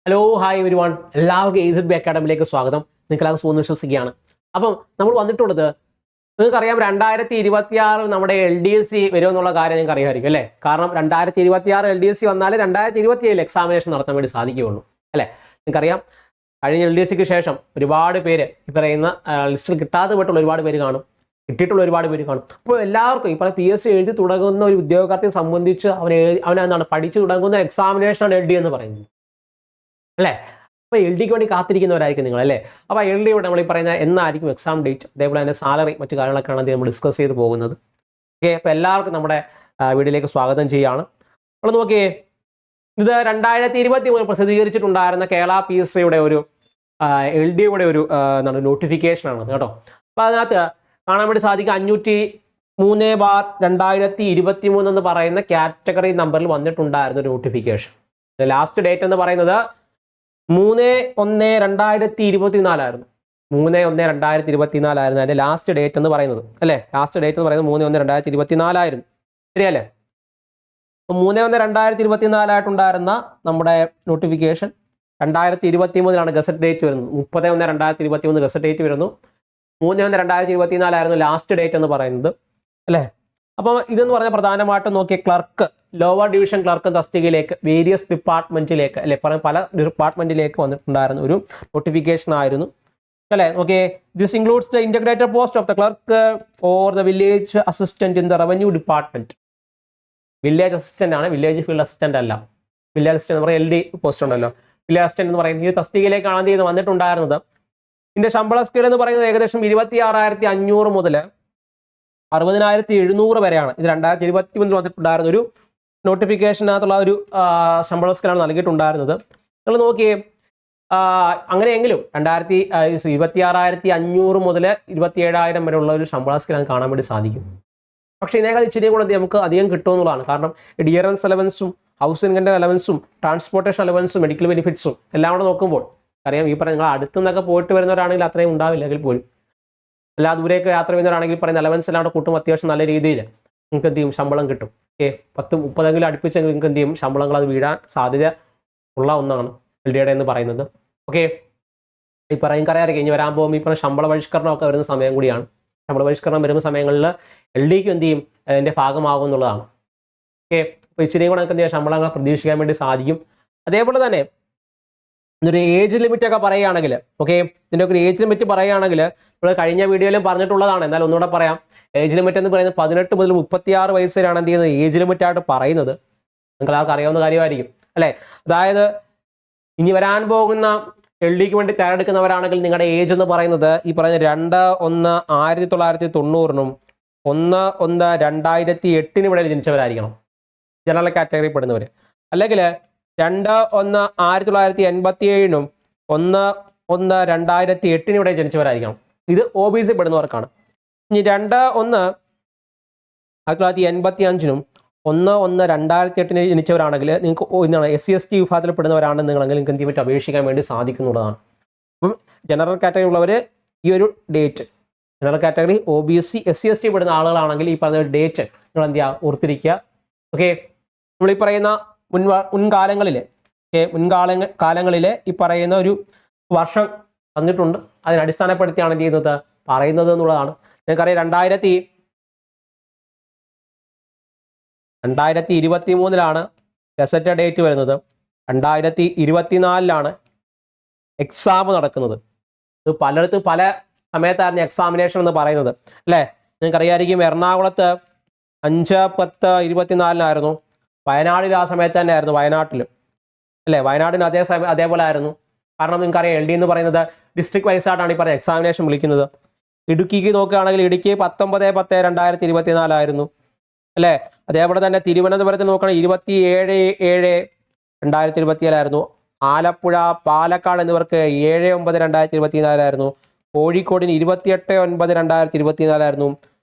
Hello hi every one, എല്ലാവർക്കും AZB അക്കാഡമിയിലേക്ക് സ്വാഗതം. നിങ്ങളെല്ലാം സുഖം വിശ്വസിക്കുകയാണ്. അപ്പം നമ്മൾ വന്നിട്ടുള്ളത്, നിങ്ങൾക്കറിയാം 2026 നമ്മുടെ LDSC വരുമെന്നുള്ള കാര്യം നിങ്ങൾക്ക് അറിയാമായിരിക്കും അല്ലേ? കാരണം 2026 LDSC വന്നാൽ 2027 എക്സാമിനേഷൻ നടത്താൻ വേണ്ടി സാധിക്കുകയുള്ളൂ അല്ലേ? നിങ്ങൾക്കറിയാം, കഴിഞ്ഞ LDSCക്ക് ശേഷം ഒരുപാട് പേര് ഈ പറയുന്ന ലിസ്റ്റിൽ കിട്ടാതെ പോയിട്ടുള്ള ഒരുപാട് പേര് കാണും, കിട്ടിയിട്ടുള്ള ഒരുപാട് പേര് കാണും. അപ്പോൾ എല്ലാവർക്കും ഇപ്പോൾ PSC എഴുതി തുടങ്ങുന്ന ഒരു ഉദ്യോഗാർത്ഥിയെ സംബന്ധിച്ച് അവനെന്താണ് പഠിച്ചു തുടങ്ങുന്ന എക്സാമിനേഷനാണ് LD എന്ന് പറയുന്നത് അല്ലേ? അപ്പോൾ LDക്ക് വേണ്ടി കാത്തിരിക്കുന്നവരായിരിക്കും നിങ്ങൾ അല്ലേ? അപ്പോൾ LDയുടെ നമ്മൾ ഈ പറയുന്ന എന്നായിരിക്കും എക്സാം ഡേറ്റ്, അതേപോലെ തന്നെ സാലറി, മറ്റു കാര്യങ്ങളൊക്കെയാണ് നമ്മൾ ഡിസ്കസ് ചെയ്ത് പോകുന്നത്. ഓക്കെ, അപ്പോൾ എല്ലാവർക്കും നമ്മുടെ വീഡിയോയിലേക്ക് സ്വാഗതം ചെയ്യുകയാണ്. നമ്മൾ നോക്കിയേ, ഇത് 2023 പ്രസിദ്ധീകരിച്ചിട്ടുണ്ടായിരുന്ന കേരള PSCയുടെ ഒരു LDയുടെ ഒരു എന്താണ് നോട്ടിഫിക്കേഷനാണ് കേട്ടോ. അപ്പോൾ അതിനകത്ത് കാണാൻ വേണ്ടി സാധിക്കും 503/2023 എന്ന് പറയുന്ന കാറ്റഗറി നമ്പറിൽ വന്നിട്ടുണ്ടായിരുന്ന ഒരു നോട്ടിഫിക്കേഷൻ. ലാസ്റ്റ് ഡേറ്റ് എന്ന് പറയുന്നത് 3/1/2024 ആയിരുന്നു. 3/1/2024 ആയിരുന്നു അതിൻ്റെ ലാസ്റ്റ് ഡേറ്റ് എന്ന് പറയുന്നത് അല്ലേ? ലാസ്റ്റ് ഡേറ്റ് എന്ന് പറയുന്നത് 3/1/2024 ആയിരുന്നു. ശരിയല്ലേ? അപ്പോൾ 3/1/2024 ആയിട്ടുണ്ടായിരുന്ന നമ്മുടെ നോട്ടിഫിക്കേഷൻ 2023 ഗസറ്റ് ഡേറ്റ് വരുന്നത്. 30/1/2023 ഗസറ്റ് ഡേറ്റ് വരുന്നു. 3/1/2024 ആയിരുന്നു ലാസ്റ്റ് ഡേറ്റ് എന്ന് പറയുന്നത് അല്ലേ? അപ്പം ഇതെന്ന് പറഞ്ഞാൽ പ്രധാനമായിട്ടും നോക്കിയ ക്ലർക്ക്, ലോവർ ഡിവിഷൻ ക്ലർക്ക് തസ്തികയിലേക്ക് വേരിയസ് ഡിപ്പാർട്ട്മെന്റിലേക്ക് അല്ലെ, പല ഡിപ്പാർട്ട്മെന്റിലേക്ക് വന്നിട്ടുണ്ടായിരുന്ന ഒരു നോട്ടിഫിക്കേഷൻ ആയിരുന്നു അല്ലേ? Okay, this includes the integrated post of the clerk or the village assistant in the revenue department. Village assistant ആണ്, വില്ലേജ് ഫീൽഡ് അസിസ്റ്റന്റ് അല്ല. വില്ലേജ് അസിസ്റ്റന്റ് എന്ന് പറയുന്നത് LD പോസ്റ്റ് ഉണ്ടല്ലോ, വില്ലേജ് അസിസ്റ്റന്റ് എന്ന് പറയുന്നത് ഈ തസ്തികയിലേക്കാണ് എന്ത് ചെയ്ത് വന്നിട്ടുണ്ടായിരുന്നത്. ഇതിന്റെ ശമ്പള സ്കെയിൽ എന്ന് പറയുന്നത് ഏകദേശം 26,500 മുതൽ 60,700 വരെയാണ്. ഇത് 2023 വന്നിട്ടുണ്ടായിരുന്ന ഒരു നോട്ടിഫിക്കേഷനകത്തുള്ള ഒരു ശമ്പള സ്കെയിലാണ് നൽകിയിട്ടുണ്ടായിരുന്നത്. നിങ്ങൾ നോക്കിയേ, അങ്ങനെയെങ്കിലും 26,500 മുതൽ 27,000 വരെയുള്ള ഒരു ശമ്പള സ്കെയിൽ കാണാൻ വേണ്ടി സാധിക്കും. പക്ഷേ ഇതിനേക്കാൾ ഇച്ചിരി കൂടെ നമുക്ക് അധികം കിട്ടുമെന്നുള്ളതാണ്. കാരണം ഡിയറൻസ് അലവൻസും, ഹൗസിംഗിൻ്റെ അലവൻസും, ട്രാൻസ്പോർട്ടേഷൻ അലവൻസും, മെഡിക്കൽ ബെനിഫിറ്റ്സും എല്ലാം കൂടെ നോക്കുമ്പോൾ അറിയാം, ഈ പറഞ്ഞ നിങ്ങൾ അടുത്തു നിന്നൊക്കെ പോയിട്ട് വരുന്നവരാണെങ്കിൽ അത്രയും ഉണ്ടാവില്ലെങ്കിൽ പോലും, എല്ലാ ദൂരെയൊക്കെ യാത്ര ചെയ്യുന്നവരാണെങ്കിൽ പറയുന്ന അലവൻസ് എല്ലാം കൂടെ കൂട്ടും അത്യാവശ്യം നല്ല രീതിയിൽ നിങ്ങൾക്ക് എന്ത് ചെയ്യും, ശമ്പളം കിട്ടും. 10-30 അടുപ്പിച്ചെങ്കിൽ നിങ്ങൾക്ക് എന്ത് ചെയ്യും, ശമ്പളങ്ങൾ അത് വീഴാൻ സാധ്യത ഉള്ള ഒന്നാണ് LDയുടെ എന്ന് പറയുന്നത്. ഓക്കെ, ഈ പറയും അറിയാറില്ല, ഇനി വരാൻ പോകുമ്പോൾ ഈ പറഞ്ഞ ശമ്പള പരിഷ്കരണമൊക്കെ വരുന്ന സമയം കൂടിയാണ്. ശമ്പള പരിഷ്കരണം വരുന്ന സമയങ്ങളിൽ LDക്ക് എന്ത് ചെയ്യും, അതിൻ്റെ ഭാഗമാകും എന്നുള്ളതാണ്. ഓക്കെ, അപ്പോൾ ഇച്ചിരിയും കൂടെ നമുക്ക് എന്ത് ചെയ്യാം, ശമ്പളങ്ങൾ പ്രതീക്ഷിക്കാൻ വേണ്ടി സാധിക്കും. അതേപോലെ തന്നെ ഇതൊരു ഏജ് ലിമിറ്റ് ഒക്കെ പറയുകയാണെങ്കിൽ, ഓക്കെ, ഇതിൻ്റെ ഒരു ഏജ് ലിമിറ്റ് പറയുകയാണെങ്കിൽ നമ്മൾ കഴിഞ്ഞ വീഡിയോയിലും പറഞ്ഞിട്ടുള്ളതാണ്, എന്നാൽ ഒന്നുകൂടെ പറയാം. ഏജ് ലിമിറ്റ് എന്ന് പറയുന്നത് 18 മുതൽ 36 വയസ്സ് വരെയാണ് എന്ത് ചെയ്യുന്നത്, ഏജ് ലിമിറ്റ് ആയിട്ട് പറയുന്നത്. നിങ്ങൾക്ക് എല്ലാവർക്കും അറിയാവുന്ന കാര്യമായിരിക്കും അല്ലേ? അതായത് ഇനി വരാൻ പോകുന്ന LDക്ക് വേണ്ടി തയ്യാറെടുക്കുന്നവരാണെങ്കിൽ നിങ്ങളുടെ ഏജ് എന്ന് പറയുന്നത് ഈ പറയുന്ന 2/1/1990 1/1/2008 ഇവിടെ ജനിച്ചവരായിരിക്കണം, ജനറൽ കാറ്റഗറി പെടുന്നവർ. അല്ലെങ്കിൽ 2/1/1987 1/1/2008 ഇവിടെ ജനിച്ചവരായിരിക്കണം. ഇത് OBC പെടുന്നവർക്കാണ്. ഇനി 2/1/1985 1/1/2008 ജനിച്ചവരാണെങ്കിൽ നിങ്ങൾക്ക് എന്താണ് SC/ST വിഭാഗത്തിൽ പെടുന്നവരാണ് നിങ്ങളെങ്കിൽ നിങ്ങൾക്ക് എന്ത് ചെയ്യാൻ പറ്റും, അപേക്ഷിക്കാൻ വേണ്ടി സാധിക്കുന്നതാണ്. അപ്പം ജനറൽ കാറ്റഗറി ഉള്ളവർ ഈ ഒരു date, general category OBC SC/ST പെടുന്ന ആളുകളാണെങ്കിൽ ഈ പറഞ്ഞ ഡേറ്റ് നിങ്ങൾ എന്ത് ചെയ്യുക, ഓർത്തിരിക്കുക. ഓക്കെ, നമ്മൾ ഈ പറയുന്ന മുൻകാലങ്ങളിലെ ഈ പറയുന്ന ഒരു വർഷം തന്നിട്ടുണ്ട്, അതിനടിസ്ഥാനപ്പെടുത്തിയാണ് എന്ത് ചെയ്യുന്നത്, പറയുന്നത് എന്നുള്ളതാണ്. നിങ്ങൾക്കറിയാം 2023 ഗസറ്റ് ഡേറ്റ് വരുന്നത്, 2024 എക്സാം നടക്കുന്നത്. ഇത് പലയിടത്തും പല സമയത്തായിരുന്നു എക്സാമിനേഷൻ എന്ന് പറയുന്നത് അല്ലേ? നിങ്ങൾക്കറിയാമായിരിക്കും, എറണാകുളത്ത് 5/10/24 വയനാടിൽ ആ സമയത്ത് തന്നെ ആയിരുന്നു, വയനാട്ടിൽ അല്ലേ? വയനാടിന് അതേപോലെ ആയിരുന്നു. കാരണം നിങ്ങൾക്കറിയാം LD എന്ന് പറയുന്നത് ഡിസ്ട്രിക്ട് വൈസായിട്ടാണ് ഈ പറയുന്ന എക്സാമിനേഷൻ വിളിക്കുന്നത്. ഇടുക്കിക്ക് നോക്കുകയാണെങ്കിൽ ഇടുക്കി 19/10/2024 ആയിരുന്നു അല്ലേ? അതേപോലെ തന്നെ തിരുവനന്തപുരത്ത് നോക്കുകയാണെങ്കിൽ 27/7/2024 ആയിരുന്നു. ആലപ്പുഴ, പാലക്കാട് എന്നിവർക്ക് 7/9/2024 ആയിരുന്നു. കോഴിക്കോടിന് 28/9/2024 ആയിരുന്നു.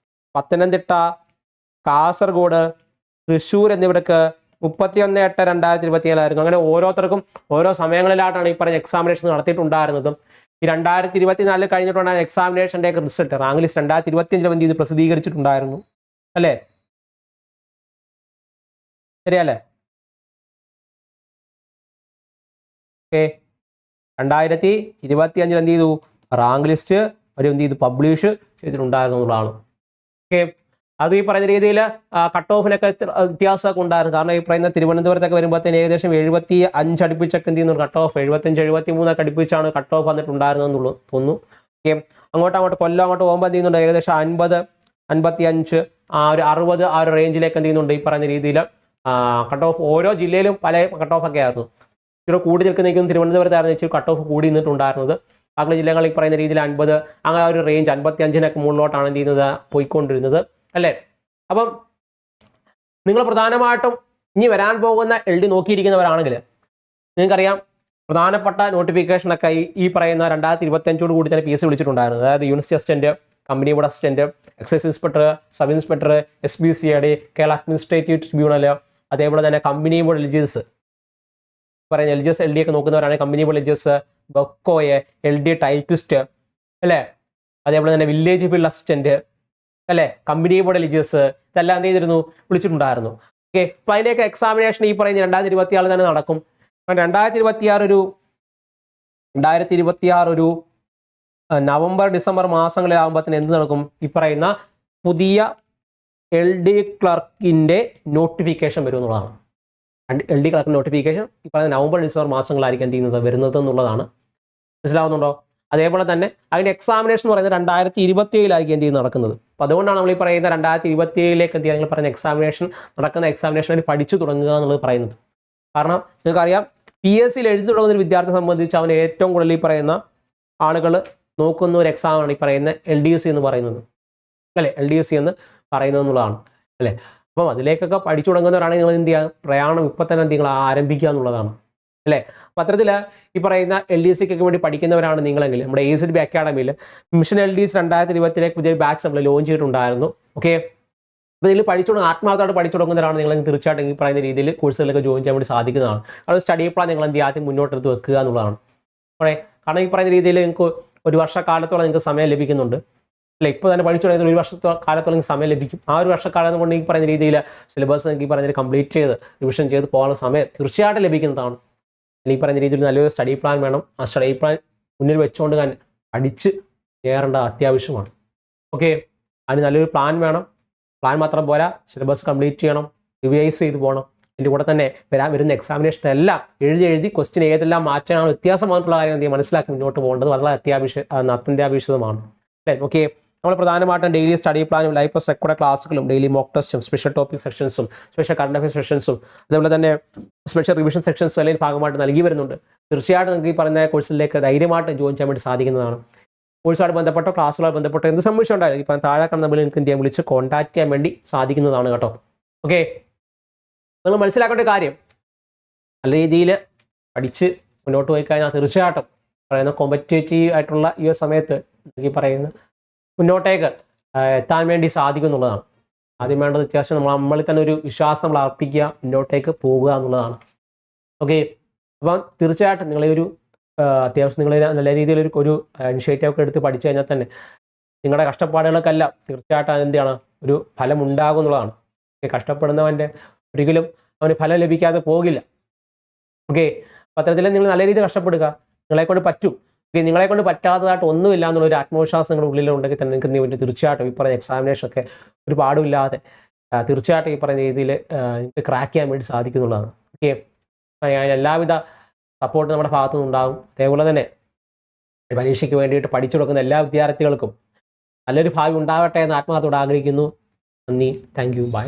പത്തനംതിട്ട, കാസർഗോഡ്, തൃശ്ശൂർ എന്നിവർക്ക് 31/8/2024 ആയിരുന്നു. അങ്ങനെ ഓരോരുത്തർക്കും ഓരോ സമയങ്ങളിലായിട്ടാണ് ഈ പറഞ്ഞ എക്സാമിനേഷൻ നടത്തിയിട്ടുണ്ടായിരുന്നത്. ഈ 2024 കഴിഞ്ഞിട്ടുണ്ടായ എക്സാമിനേഷൻ്റെ റിസൾട്ട്, റാങ്ക് ലിസ്റ്റ് 2025 പ്രസിദ്ധീകരിച്ചിട്ടുണ്ടായിരുന്നു അല്ലേ? ശരിയല്ലേ? ഓക്കെ 2025 എന്ത് ചെയ്തു റാങ്ക് ലിസ്റ്റ് അവർ എന്ത് ചെയ്തു പബ്ലിഷ് ചെയ്തിട്ടുണ്ടായിരുന്നു എന്നുള്ളതാണ്. ഓക്കെ അത് ഈ പറയുന്ന രീതിയിൽ കട്ട് ഓഫിനൊക്കെ വ്യത്യാസമൊക്കെ ഉണ്ടായിരുന്നു. കാരണം ഈ പറയുന്ന തിരുവനന്തപുരത്തൊക്കെ വരുമ്പോഴത്തേന് ഏകദേശം 75 അടുപ്പിച്ചൊക്കെ എന്ത് ചെയ്യുന്നു കട്ട് ഓഫ് 75-73 അടുപ്പിച്ചാണ് കട്ട് ഓഫ് വന്നിട്ടുണ്ടായിരുന്നത് എന്നുള്ളത് തോന്നുന്നു. ഓക്കെ അങ്ങോട്ട് കൊല്ലം അങ്ങോട്ട് പോകുമ്പോൾ എന്ത് ചെയ്യുന്നുണ്ട് ഏകദേശം 50-55 ഒരു 60 ആ ഒരു റേഞ്ചിലേക്ക് എന്ത് ചെയ്യുന്നുണ്ട് ഈ പറയുന്ന രീതിയിൽ കട്ട് ഓഫ് ഓരോ ജില്ലയിലും പല കട്ട് ഓഫ് ഒക്കെ ആയിരുന്നു. ഇച്ചിരി കൂടി നിൽക്കുന്ന തിരുവനന്തപുരത്തായിരുന്നു ഇച്ചിരി കട്ട് ഓഫ് കൂടി നിന്നിട്ടുണ്ടായിരുന്നത്. ബാക്കി ജില്ലകളിൽ പറയുന്ന രീതിയിൽ 50 അങ്ങനെ ഒരു റേഞ്ച് 55-നൊക്കെ മുകളിലോട്ടാണ് എന്ത് ചെയ്യുന്നത് പോയിക്കൊണ്ടിരുന്നത് അല്ലേ. അപ്പം നിങ്ങൾ പ്രധാനമായിട്ടും ഇനി വരാൻ പോകുന്ന LD നോക്കിയിരിക്കുന്നവരാണെങ്കിൽ നിങ്ങൾക്കറിയാം പ്രധാനപ്പെട്ട നോട്ടിഫിക്കേഷനൊക്കെ ഈ പറയുന്ന 2025 കൂടി തന്നെ PSC വിളിച്ചിട്ടുണ്ടായിരുന്നു. അതായത് unit assistant, company board assistant, excise inspector, sub inspector, SBCID, Kerala administrative tribunal, അതേപോലെ തന്നെ കമ്പനി ബോർഡ് എലിജിയസ് പറയുന്ന എലിജിയസ് LD ഒക്കെ നോക്കുന്നവരാണ് കമ്പനി ബോർഡ് എലിജിയസ്, ബൊക്കോയെ, LD ടൈപ്പിസ്റ്റ് അല്ലേ, അതേപോലെ തന്നെ വില്ലേജ് ഫീൽഡ് അസിസ്റ്റന്റ് അല്ലേ, കമ്പനി ബോർഡ് എലിജിയസ് ഇതെല്ലാം എന്ത് ചെയ്തിരുന്നു വിളിച്ചിട്ടുണ്ടായിരുന്നു. ഓക്കെ അപ്പോൾ അതിൻ്റെയൊക്കെ എക്സാമിനേഷൻ ഈ പറയുന്ന 2026 തന്നെ നടക്കും. 2026 ഒരു നവംബർ-ഡിസംബർ മാസങ്ങളിലാകുമ്പോഴത്തേന് എന്ത് നടക്കും ഈ പറയുന്ന പുതിയ LD ക്ലർക്കിൻ്റെ നോട്ടിഫിക്കേഷൻ വരും എന്നുള്ളതാണ്. LD ക്ലർക്ക് നോട്ടിഫിക്കേഷൻ ഈ പറയുന്ന നവംബർ-ഡിസംബർ മാസങ്ങളായിരിക്കും എന്ത് ചെയ്യുന്നത് വരുന്നത് എന്നുള്ളതാണ്. മനസ്സിലാവുന്നുണ്ടോ? അതേപോലെ തന്നെ അതിൻ്റെ എക്സാമിനേഷൻ എന്ന് പറയുന്നത് 2027 എന്ത് ചെയ്യുന്നത് നടക്കുന്നത്. അപ്പോൾ അതുകൊണ്ടാണ് നമ്മൾ ഈ പറയുന്ന 2027 എന്ത് ചെയ്യുക പറയുന്ന എക്സാമിനേഷൻ നടക്കുന്ന എക്സാമിനേഷൻ പഠിച്ചു തുടങ്ങുക എന്നുള്ളത് പറയുന്നത്. കാരണം നിങ്ങൾക്കറിയാം PSCയിൽ എഴുതി തുടങ്ങുന്ന ഒരു വിദ്യാർത്ഥിയെ സംബന്ധിച്ച് അവന് ഏറ്റവും കൂടുതൽ ഈ പറയുന്ന ആളുകൾ നോക്കുന്ന ഒരു എക്സാമാണ് ഈ പറയുന്ന LDC എന്ന് പറയുന്നത് അല്ലേ, LDC എന്ന് പറയുന്നത് എന്നുള്ളതാണ് അല്ലേ. അപ്പം അതിലേക്കൊക്കെ പഠിച്ചു തുടങ്ങുന്നവരാണെങ്കിൽ നിങ്ങൾ എന്ത് ചെയ്യുക പ്രയാണം ഇപ്പം തന്നെ നിങ്ങൾ ആരംഭിക്കുക എന്നുള്ളതാണ് അല്ലേ. പത്രത്തിൽ ഈ പറയുന്ന LDCക്കൊക്കെ വേണ്ടി പഠിക്കുന്നവരാണ് നിങ്ങളെങ്കിൽ നമ്മുടെ ACDB അക്കാഡമിയിൽ മിഷൻ LDC 2020 പുതിയ ബാച്ച് നമ്മൾ ലോഞ്ച് ചെയ്തിട്ടുണ്ടായിരുന്നു. ഓക്കെ അപ്പോൾ ഇതിൽ പഠിച്ചു ആത്മാർത്ഥമായിട്ട് പഠിച്ചു തുടങ്ങുന്നവരാണ് നിങ്ങൾ തീർച്ചയായിട്ടും ഈ പറയുന്ന രീതിയിൽ കോഴ്സുകളിലൊക്കെ ജോയിൻ ചെയ്യാൻ വേണ്ടി സാധിക്കുന്നതാണ്. അത് സ്റ്റഡി പ്ലാൻ നിങ്ങൾ എന്ത് ആദ്യം മുന്നോട്ടെടുത്ത് വെക്കുക എന്നുള്ളതാണ്. കാരണം ഈ പറയുന്ന രീതിയിൽ നിങ്ങൾക്ക് ഒരു വർഷക്കാലത്തോളം നിങ്ങൾക്ക് സമയം ലഭിക്കുന്നുണ്ട് അല്ലെ. ഇപ്പോൾ തന്നെ പഠിച്ചു തുടങ്ങുന്ന ഒരു വർഷക്കാലത്തോളം നിങ്ങൾക്ക് സമയം ലഭിക്കും. ആ ഒരു വർഷക്കാലം കൊണ്ട് ഈ പറയുന്ന രീതിയിൽ സിലബസ് നിങ്ങൾക്ക് ഈ പറയുന്ന കംപ്ലീറ്റ് ചെയ്ത് റിവിഷൻ ചെയ്ത് പോകാനുള്ള സമയം തീർച്ചയായിട്ടും ലഭിക്കുന്നതാണ്. ഈ പറയുന്ന രീതിയിൽ നല്ലൊരു സ്റ്റഡി പ്ലാൻ വേണം. ആ സ്റ്റഡി പ്ലാൻ മുന്നിൽ വെച്ചുകൊണ്ട് തന്നെ പഠിച്ച് കയറേണ്ടത് അത്യാവശ്യമാണ്. ഓക്കെ അതിന് നല്ലൊരു പ്ലാൻ വേണം. പ്ലാൻ മാത്രം പോരാ, സിലബസ് കംപ്ലീറ്റ് ചെയ്യണം, റിവൈസ് ചെയ്ത് പോകണം. ഇതിൻ്റെ കൂടെ തന്നെ വരുന്ന എക്സാമിനേഷൻ എല്ലാം എഴുതി ക്വസ്റ്റ്യൻ ഏതെല്ലാം മാറ്റാനാണ് വ്യത്യാസമായിട്ടുള്ള കാര്യം എന്ത് മനസ്സിലാക്കി മുന്നോട്ട് പോകേണ്ടത് വളരെ അത്യന്താപേക്ഷിതമാണ് അല്ലേ. ഓക്കെ നമ്മൾ പ്രധാനമായിട്ടും ഡെയിലി സ്റ്റഡി പ്ലാനും ലൈവ് പ്ലസ് റെക്കോർഡ് ക്ലാസ്സുകളും ഡെയിലി മോക്ക് ടെസ്റ്റും സ്പെഷ്യൽ ടോപ്പിക് സെക്ഷൻസും സ്പെഷ്യൽ കറണ്ട് അഫയർ സെക്ഷൻസും അതേപോലെ തന്നെ സ്പെഷ്യൽ റിവിഷൻ സെക്ഷൻസും എല്ലാം ഭാഗമായിട്ട് നൽകി വരുന്നുണ്ട്. തീർച്ചയായിട്ടും നിങ്ങൾക്ക് ഈ പറഞ്ഞ കോഴ്സിലേക്ക് ധൈര്യമായിട്ട് ജോയിൻ ചെയ്യാൻ വേണ്ടി സാധിക്കുന്നതാണ്. കോഴ്സുമായിട്ട് ബന്ധപ്പെട്ടോ ക്ലാസ്സുമായി ബന്ധപ്പെട്ടോ എന്ത് സംശയം ഉണ്ടായാലും ഇപ്പം താഴെ കാണുന്ന നമ്പറിൽ നിങ്ങൾക്ക് എന്ത് ചെയ്യാൻ വിളിച്ച് കോൺടാക്ട് ചെയ്യാൻ വേണ്ടി സാധിക്കുന്നതാണ് കേട്ടോ. ഓക്കെ നിങ്ങൾ മനസ്സിലാക്കേണ്ട കാര്യം നല്ല രീതിയിൽ പഠിച്ച് മുന്നോട്ട് പോയി കഴിഞ്ഞാൽ തീർച്ചയായിട്ടും പറയുന്ന കോമ്പറ്റേറ്റീവ് ആയിട്ടുള്ള ഈ ഒരു സമയത്ത് ഈ പറയുന്ന മുന്നോട്ടേക്ക് എത്താൻ വേണ്ടി സാധിക്കും എന്നുള്ളതാണ്. ആദ്യം വേണ്ടത് അത്യാവശ്യം നമ്മളിൽ തന്നെ ഒരു വിശ്വാസം നമ്മൾ അർപ്പിക്കുക, മുന്നോട്ടേക്ക് പോകുക എന്നുള്ളതാണ്. ഓക്കെ അപ്പം തീർച്ചയായിട്ടും നിങ്ങളെ ഒരു അത്യാവശ്യം നിങ്ങൾ നല്ല രീതിയിലൊരു ഇനിഷ്യേറ്റീവ് ഒക്കെ എടുത്ത് പഠിച്ചു കഴിഞ്ഞാൽ തന്നെ നിങ്ങളുടെ കഷ്ടപ്പാടുകൾക്കെല്ലാം തീർച്ചയായിട്ടും എന്ത് ചെയ്യണം ഒരു ഫലം ഉണ്ടാകും എന്നുള്ളതാണ്. കഷ്ടപ്പെടുന്നവൻ്റെ ഒരിക്കലും അവന് ഫലം ലഭിക്കാതെ പോകില്ല. ഓക്കെ പത്രത്തിൽ നിങ്ങൾ നല്ല രീതിയിൽ കഷ്ടപ്പെടുക, നിങ്ങളെക്കൊണ്ട് പറ്റും. നിങ്ങളെക്കൊണ്ട് പറ്റാത്തതായിട്ട് ഒന്നുമില്ല എന്നുള്ളൊരു ആത്മവിശ്വാസം നിങ്ങളുടെ ഉള്ളിലുണ്ടെങ്കിൽ തന്നെ നിങ്ങൾക്ക് വേണ്ടി തീർച്ചയായിട്ടും ഈ പറയുന്ന എക്സാമിനേഷനൊക്കെ ഒരു പാടുമില്ലാതെ തീർച്ചയായിട്ടും ഈ പറയുന്ന രീതിയിൽ നിങ്ങൾക്ക് ക്രാക്ക് ചെയ്യാൻ വേണ്ടി സാധിക്കുന്നുള്ളതാണ്. ഓക്കെ എല്ലാവിധ സപ്പോർട്ട് നമ്മുടെ ഭാഗത്തുനിന്ന് ഉണ്ടാകും. അതേപോലെ തന്നെ പരീക്ഷയ്ക്ക് വേണ്ടിയിട്ട് പഠിച്ചു കൊടുക്കുന്ന എല്ലാ വിദ്യാർത്ഥികൾക്കും നല്ലൊരു ഭാവി ഉണ്ടാവട്ടെ എന്ന് ആത്മാർത്ഥത്തോടെ ആഗ്രഹിക്കുന്നു. നന്ദി. Thank you. ബൈ.